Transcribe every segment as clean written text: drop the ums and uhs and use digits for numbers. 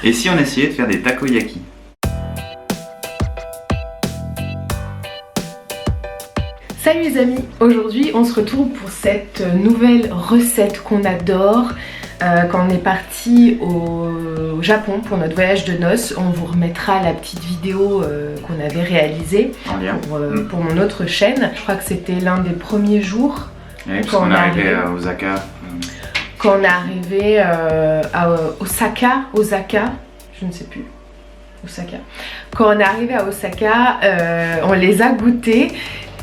Et si on essayait de faire des takoyaki? Salut les amis, aujourd'hui on se retrouve pour cette nouvelle recette qu'on adore. Quand on est parti au Japon pour notre voyage de noces, on vous remettra la petite vidéo qu'on avait réalisée pour mon autre chaîne. Je crois que c'était l'un des premiers jours. Oui, quand on est arrivé à Osaka. Quand on est arrivé à Osaka, je ne sais plus. Osaka. Quand on est arrivé à Osaka, on les a goûtés.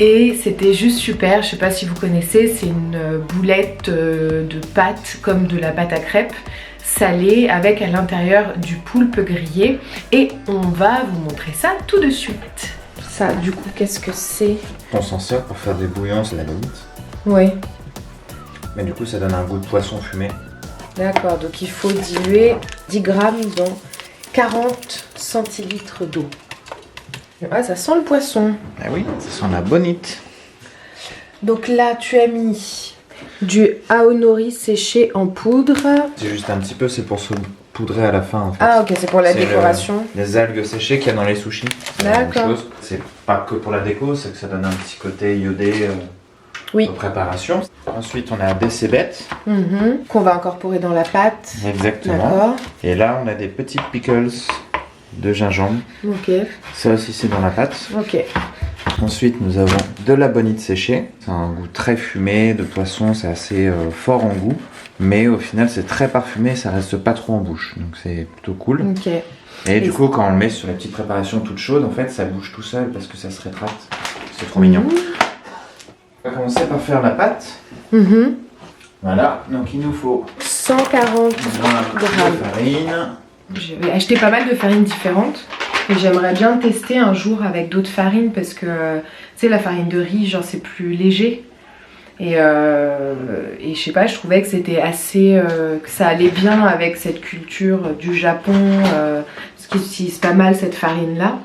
Et c'était juste super, je sais pas si vous connaissez, c'est une boulette de pâte comme de la pâte à crêpes salée avec à l'intérieur du poulpe grillé. Et on va vous montrer ça tout de suite. Ça, du coup, qu'est-ce que c'est? On s'en sert pour faire des bouillons, c'est la limite. Oui. Mais du coup, ça donne un goût de poisson fumé. D'accord, donc il faut diluer 10 grammes dans 40 centilitres d'eau. Ah, ça sent le poisson. Ah oui, ça sent la bonite. Donc là, tu as mis du aonori séché en poudre. C'est juste un petit peu, c'est pour se poudrer à la fin en fait. Ah ok, c'est pour la décoration. Les algues séchées qu'il y a dans les sushis. D'accord. C'est pas que pour la déco, c'est que ça donne un petit côté iodé oui. aux préparations. Ensuite, on a des cébettes. Qu'on va incorporer dans la pâte. Exactement. D'accord. Et là, on a des petites pickles de gingembre. Ok. Ça aussi, c'est dans la pâte. Ok. Ensuite, nous avons de la bonite séchée. C'est un goût très fumé de poisson, c'est assez fort en goût. Mais au final, c'est très parfumé, ça reste pas trop en bouche. Donc c'est plutôt cool. Ok. Et du coup, quand on le met sur la petite préparation toute chaude, en fait, ça bouge tout seul parce que ça se rétracte. C'est trop mignon. On va commencer par faire la pâte. Voilà, donc il nous faut 140 g de farine. J'ai acheté pas mal de farines différentes. Et j'aimerais bien tester un jour avec d'autres farines parce que, tu sais, la farine de riz, genre c'est plus léger. Et je sais pas, je trouvais que c'était assez... que ça allait bien avec cette culture du Japon, parce qu'ils utilisent pas mal cette farine-là.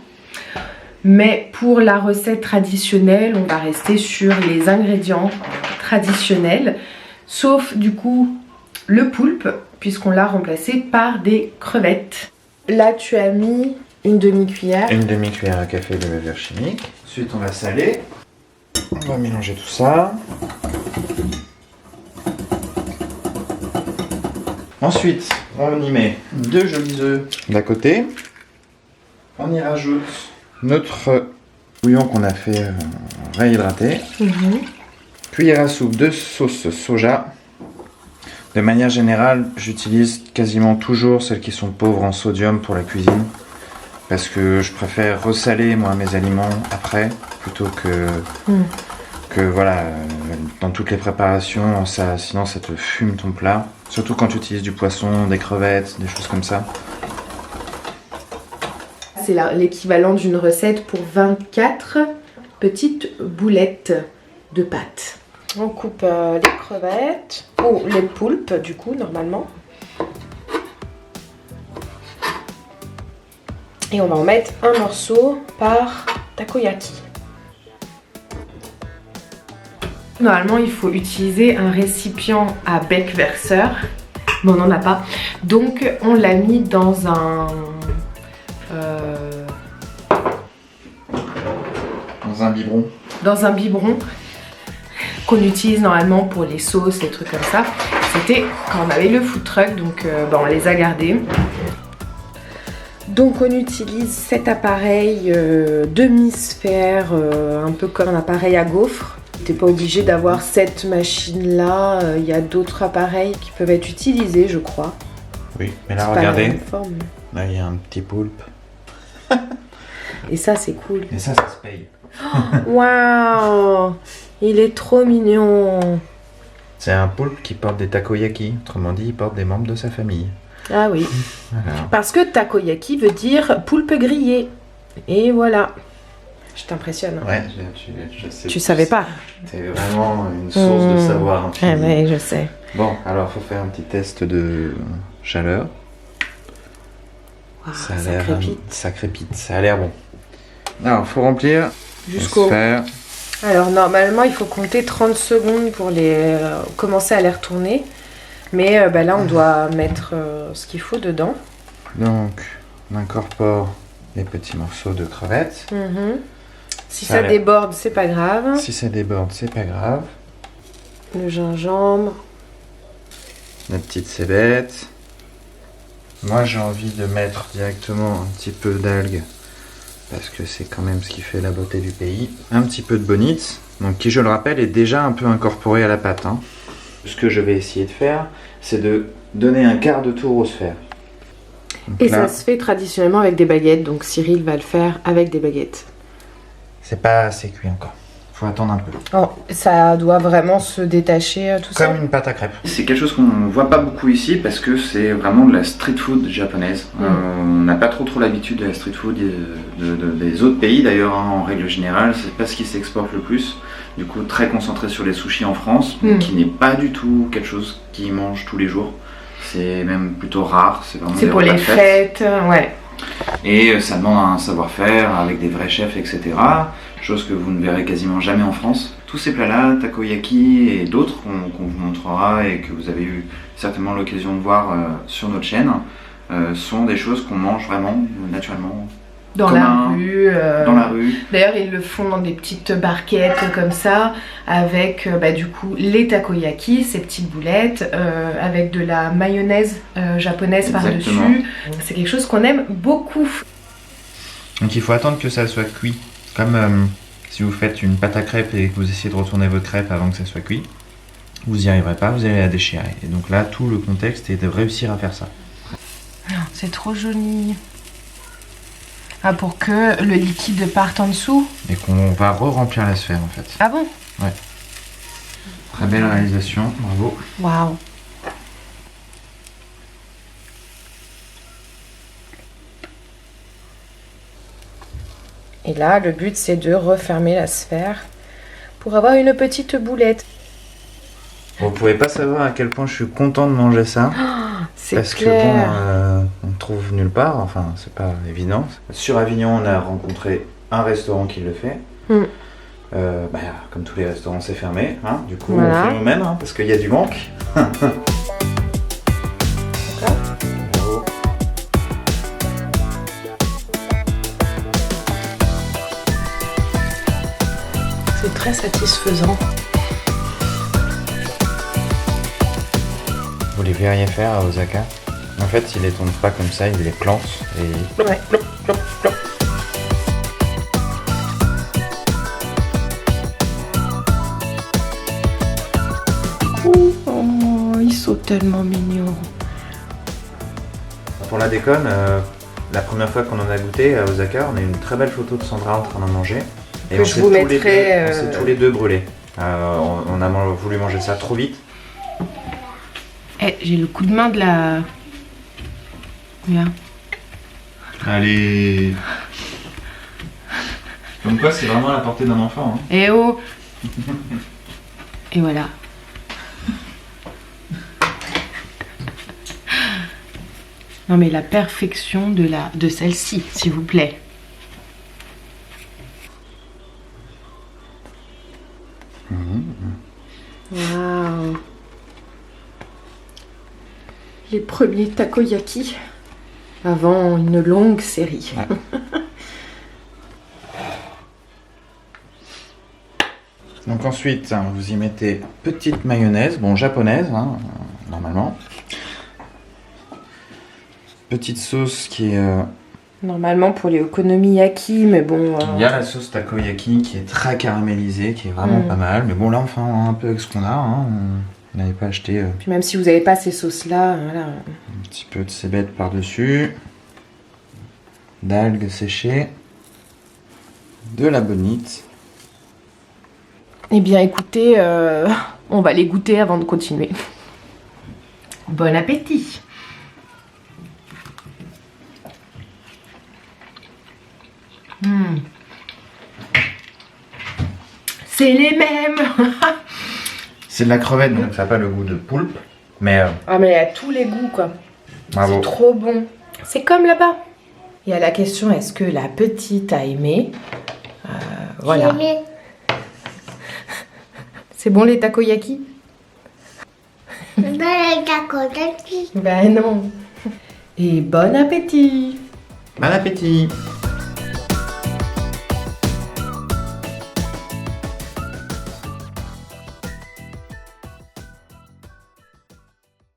Mais pour la recette traditionnelle, on va rester sur les ingrédients traditionnels, sauf du coup le poulpe, puisqu'on l'a remplacé par des crevettes. Là, tu as mis une demi-cuillère. Une demi-cuillère à café de levure chimique. Ensuite, on va saler. On va mélanger tout ça. Ensuite, on y met 2 jolis œufs d'à côté. On y rajoute notre bouillon qu'on a fait réhydrater. Cuillère à soupe de sauce soja. De manière générale, j'utilise quasiment toujours celles qui sont pauvres en sodium pour la cuisine. Parce que je préfère ressaler moi mes aliments après, plutôt que voilà, dans toutes les préparations, sinon ça te fume ton plat. Surtout quand tu utilises du poisson, des crevettes, des choses comme ça. C'est l'équivalent d'une recette pour 24 petites boulettes de pâte. On coupe les crevettes, ou les poulpes du coup normalement. Et on va en mettre un morceau par takoyaki. Normalement, il faut utiliser un récipient à bec verseur, mais on n'en a pas. Donc, on l'a mis dans un... Dans un biberon. Dans un biberon qu'on utilise normalement pour les sauces, les trucs comme ça. C'était quand on avait le food truck, donc on les a gardés. Donc on utilise cet appareil demi-sphère, un peu comme un appareil à gaufres. T'es pas obligé d'avoir cette machine là, il y a d'autres appareils qui peuvent être utilisés je crois. Oui, mais là regardez, là il y a un petit poulpe. Et ça c'est cool. Et ça se paye. Waouh, il est trop mignon. C'est un poulpe qui porte des takoyaki, autrement dit il porte des membres de sa famille. Ah oui, voilà. Parce que takoyaki veut dire poulpe grillé. Et voilà. Je t'impressionne. Ouais, je sais. Tu savais pas. C'est vraiment une source de savoir infini. Ouais, je sais. Bon, alors faut faire un petit test de chaleur. Wow, ça crépite. Ça a l'air bon. Alors, faut remplir jusqu'au... Alors, normalement, il faut compter 30 secondes pour commencer à les retourner. Mais là, on doit mettre ce qu'il faut dedans. Donc, on incorpore les petits morceaux de crevettes. Si ça déborde, c'est pas grave. Si ça déborde, c'est pas grave. Le gingembre. La petite cébette. Moi, j'ai envie de mettre directement un petit peu d'algues parce que c'est quand même ce qui fait la beauté du pays. Un petit peu de bonite, donc qui, je le rappelle, est déjà un peu incorporé à la pâte. Ce que je vais essayer de faire, c'est de donner un quart de tour au sphère. Donc et là, ça se fait traditionnellement avec des baguettes, donc Cyril va le faire avec des baguettes. c'est pas assez cuit encore. Faut attendre un peu. Oh, ça doit vraiment se détacher tout ça. Comme une pâte à crêpes. C'est quelque chose qu'on voit pas beaucoup ici parce que c'est vraiment de la street food japonaise. On n'a pas trop l'habitude de la street food des autres pays d'ailleurs, en règle générale. C'est pas ce qui s'exporte le plus. Du coup, très concentré sur les sushis en France, qui n'est pas du tout quelque chose qu'ils mangent tous les jours. C'est même plutôt rare. C'est pour les fêtes, ouais. Et ça demande un savoir-faire avec des vrais chefs, etc. Chose que vous ne verrez quasiment jamais en France. Tous ces plats-là, takoyaki et d'autres qu'on vous montrera et que vous avez eu certainement l'occasion de voir sur notre chaîne, sont des choses qu'on mange vraiment naturellement. Dans la rue. Dans la rue. D'ailleurs, ils le font dans des petites barquettes comme ça, avec du coup les takoyaki, ces petites boulettes, avec de la mayonnaise japonaise par-dessus. C'est quelque chose qu'on aime beaucoup. Donc il faut attendre que ça soit cuit. Comme si vous faites une pâte à crêpes et que vous essayez de retourner votre crêpe avant que ça soit cuit, vous n'y arriverez pas, vous allez la déchirer. Et donc là, tout le contexte est de réussir à faire ça. C'est trop joli. Ah, pour que le liquide parte en dessous. Et qu'on va re-remplir la sphère en fait. Ah bon? Ouais. Très belle réalisation, bravo. Waouh. Et là, le but, c'est de refermer la sphère pour avoir une petite boulette. Vous pouvez pas savoir à quel point je suis content de manger ça. C'est parce clair. Que bon, on trouve nulle part, enfin c'est pas évident. Sur Avignon, on a rencontré un restaurant qui le fait. Comme tous les restaurants, c'est fermé. Du coup, voilà. On fait nous-mêmes parce qu'il y a du manque. C'est très satisfaisant. Vous les verriez faire à Osaka. En fait, ils les tournent pas comme ça, ils les plantent et... Ouais. Plop, plop, plop. Oh, ils sont tellement mignons. Pour la déconne, la première fois qu'on en a goûté à Osaka, on a eu une très belle photo de Sandra en train d'en manger. Et que je vous mettrai... On s'est tous les deux brûlés. On a voulu manger ça trop vite. J'ai le coup de main de la... Regarde. Allez. Comme quoi, c'est vraiment à la portée d'un enfant. Eh oh. Et voilà. Non mais la perfection de celle-ci, s'il vous plaît. Waouh. Les premiers takoyaki avant une longue série. Ouais. Donc ensuite, vous y mettez petite mayonnaise, bon japonaise, normalement. Petite sauce qui est... Normalement pour les okonomiyaki, mais bon... Il y a la sauce takoyaki qui est très caramélisée, qui est vraiment pas mal. Mais bon, là, on fait un peu avec ce qu'on a. On n'avait pas acheté... Puis même si vous n'avez pas ces sauces-là, voilà. Un petit peu de cébette par-dessus. D'algues séchées. De la bonite. Eh bien, écoutez, on va les goûter avant de continuer. Bon appétit! C'est les mêmes. C'est de la crevette, donc ça n'a pas le goût de poulpe. Mais... Ah mais à tous les goûts quoi. Bravo. C'est trop bon. C'est comme là-bas. Il y a la question, est-ce que la petite a aimé? Voilà. C'est bon les takoyaki? Les takoyaki. Ben non. Et bon appétit! Bon appétit!